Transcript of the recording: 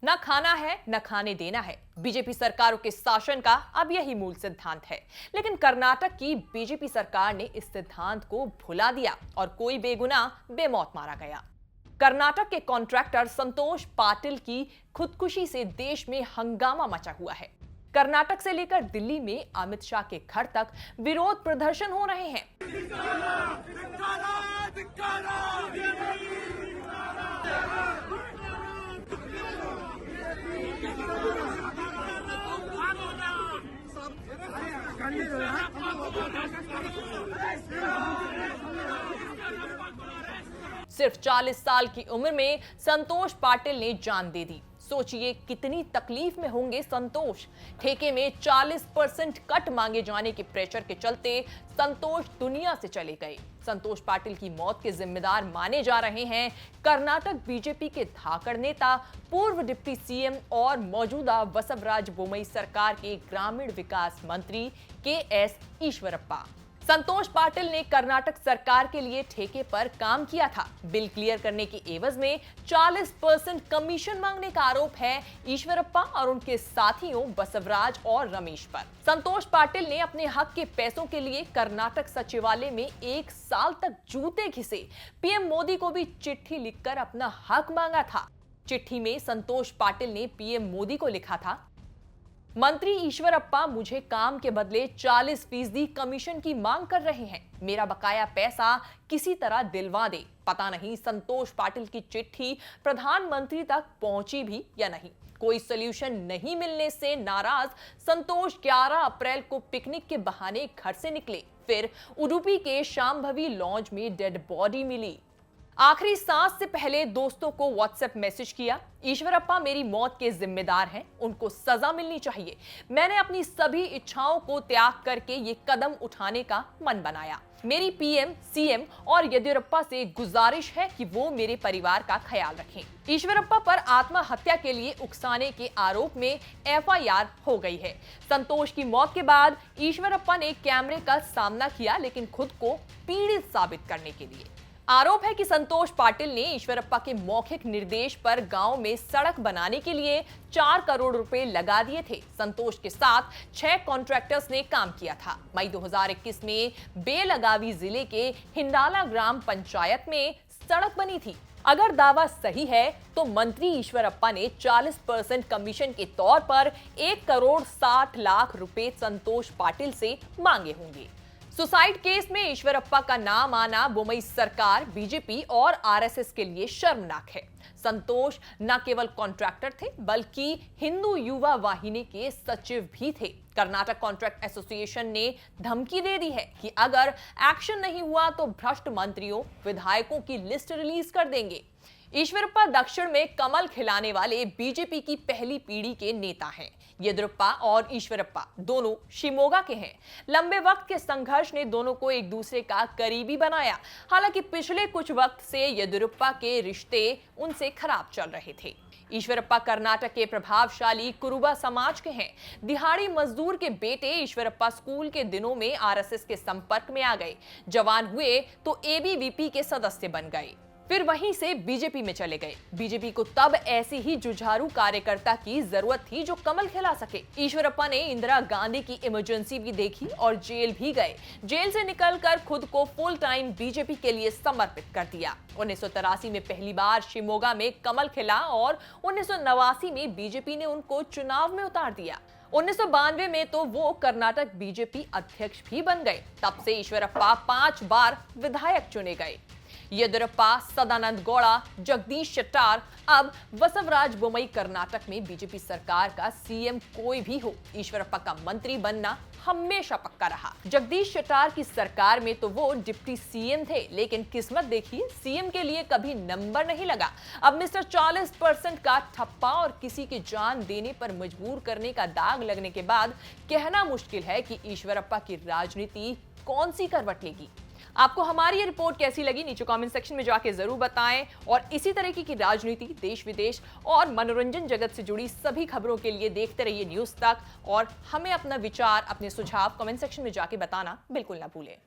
न खाना है न खाने देना है, बीजेपी सरकारों के शासन का अब यही मूल सिद्धांत है। लेकिन कर्नाटक की बीजेपी सरकार ने इस सिद्धांत को भुला दिया और कोई बेगुनाह बेमौत मारा गया। कर्नाटक के कॉन्ट्रैक्टर संतोष पाटिल की खुदकुशी से देश में हंगामा मचा हुआ है। कर्नाटक से लेकर दिल्ली में अमित शाह के घर तक विरोध प्रदर्शन हो रहे हैं। सिर्फ 40 साल की उम्र में संतोष पाटिल ने जान दे दी। सोचिए कितनी तकलीफ में होंगे संतोष। ठेके में 40% कट मांगे जाने के प्रेशर के चलते संतोष दुनिया से चले गए। संतोष पाटिल की मौत के जिम्मेदार माने जा रहे हैं कर्नाटक बीजेपी के धाकड़ नेता, पूर्व डिप्टी सीएम और मौजूदा बसवराज बोम्मई सरकार के ग्रामीण विकास मंत्री के.एस. ईश्वरप्पा। संतोष पाटिल ने कर्नाटक सरकार के लिए ठेके पर काम किया था। बिल क्लियर करने के एवज में 40% कमीशन मांगने का आरोप है ईश्वरप्पा और उनके साथियों बसवराज और रमेश पर। संतोष पाटिल ने अपने हक के पैसों के लिए कर्नाटक सचिवालय में 1 साल तक जूते घिसे। पीएम मोदी को भी चिट्ठी लिखकर अपना हक मांगा था। चिट्ठी में संतोष पाटिल ने पीएम मोदी को लिखा था, मंत्री ईश्वरप्पा मुझे काम के बदले 40% कमीशन की मांग कर रहे हैं। मेरा बकाया पैसा किसी तरह दिलवा दे। पता नहीं संतोष पाटिल की चिट्ठी प्रधानमंत्री तक पहुंची भी या नहीं। कोई सॉल्यूशन नहीं मिलने से नाराज संतोष 11 अप्रैल को पिकनिक के बहाने घर से निकले। फिर उडुपी के शांभवी लॉन्ज में डेड बॉडी मिली। आखिरी सांस से पहले दोस्तों को व्हाट्सएप मैसेज किया, ईश्वरप्पा मेरी मौत के जिम्मेदार हैं, उनको सजा मिलनी चाहिए। मैंने अपनी सभी इच्छाओं को त्याग करके ये कदम उठाने का मन बनाया। मेरी पीएम, सीएम और येदियुरप्पा से गुजारिश है कि वो मेरे परिवार का ख्याल रखें। ईश्वरप्पा पर आत्महत्या के लिए उकसाने के आरोप में एफआईआर हो गई है। संतोष की मौत के बाद ईश्वरप्पा ने कैमरे का सामना किया, लेकिन खुद को पीड़ित साबित करने के लिए। आरोप है कि संतोष पाटिल ने ईश्वरप्पा के मौखिक निर्देश पर गांव में सड़क बनाने के लिए 4 करोड़ रुपए लगा दिए थे। संतोष के साथ 6 कॉन्ट्रैक्टर्स ने काम किया था। मई 2021 में बेलगावी जिले के हिंडाला ग्राम पंचायत में सड़क बनी थी। अगर दावा सही है तो मंत्री ईश्वरप्पा ने 40% कमीशन के तौर पर 1 करोड़ 60 लाख रुपए संतोष पाटिल से मांगे होंगे। सुसाइड केस में ईश्वरप्पा का नाम आना बोम्मई सरकार, बीजेपी और आरएसएस के लिए शर्मनाक है। संतोष न केवल कॉन्ट्रैक्टर थे बल्कि हिंदू युवा वाहिनी के सचिव भी थे। कर्नाटक कॉन्ट्रैक्ट एसोसिएशन ने धमकी दे दी है कि अगर एक्शन नहीं हुआ तो भ्रष्ट मंत्रियों, विधायकों की लिस्ट रिलीज कर देंगे। ईश्वरप्पा दक्षिण में कमल खिलाने वाले बीजेपी की पहली पीढ़ी के नेता हैं। येदियुरप्पा और ईश्वरप्पा दोनों शिमोगा के हैं। लंबे वक्त के संघर्ष ने दोनों को एक दूसरे का करीबी बनाया। हालांकि पिछले कुछ वक्त से येदियुरप्पा के रिश्ते उनसे खराब चल रहे थे। ईश्वरप्पा कर्नाटक के प्रभावशाली कुरुबा समाज के हैं। दिहाड़ी मजदूर के बेटे ईश्वरप्पा स्कूल के दिनों में आरएसएस के संपर्क में आ गए। जवान हुए तो एबीवीपी के सदस्य बन गए, फिर वहीं से बीजेपी में चले गए। बीजेपी को तब ऐसे ही जुझारू कार्यकर्ता की जरूरत थी जो कमल खिला सके। ईश्वरप्पा ने इंदिरा गांधी की इमरजेंसी भी देखी और जेल भी गए। जेल से निकलकर खुद को फुल टाइम बीजेपी के लिए समर्पित कर दिया। 1983 में पहली बार शिमोगा में कमल खिला और 1989 में बीजेपी ने उनको चुनाव में उतार दिया। 1992 में तो वो कर्नाटक बीजेपी अध्यक्ष भी बन गए। तब से ईश्वरप्पा 5 बार विधायक चुने गए। येदियुरप्पा, सदानंद गौड़ा, जगदीश शेट्टार, अब बसवराज बोम्मई कर्नाटक में बीजेपी सरकार का सीएम कोई भी हो, ईश्वरप्पा का मंत्री बनना हमेशा पक्का रहा। जगदीश शेट्टार की सरकार में तो वो डिप्टी सीएम थे, लेकिन किस्मत देखिए सीएम के लिए कभी नंबर नहीं लगा। अब मिस्टर 40% का ठप्पा और किसी की जान देने पर मजबूर करने का दाग लगने के बाद कहना मुश्किल है कि ईश्वरप्पा की राजनीति कौन सी करवट लेगी। आपको हमारी ये रिपोर्ट कैसी लगी नीचे कमेंट सेक्शन में जाके जरूर बताएं और इसी तरीके की राजनीति, देश विदेश और मनोरंजन जगत से जुड़ी सभी खबरों के लिए देखते रहिए न्यूज़ तक और हमें अपना विचार, अपने सुझाव कमेंट सेक्शन में जाके बताना बिल्कुल ना भूलें।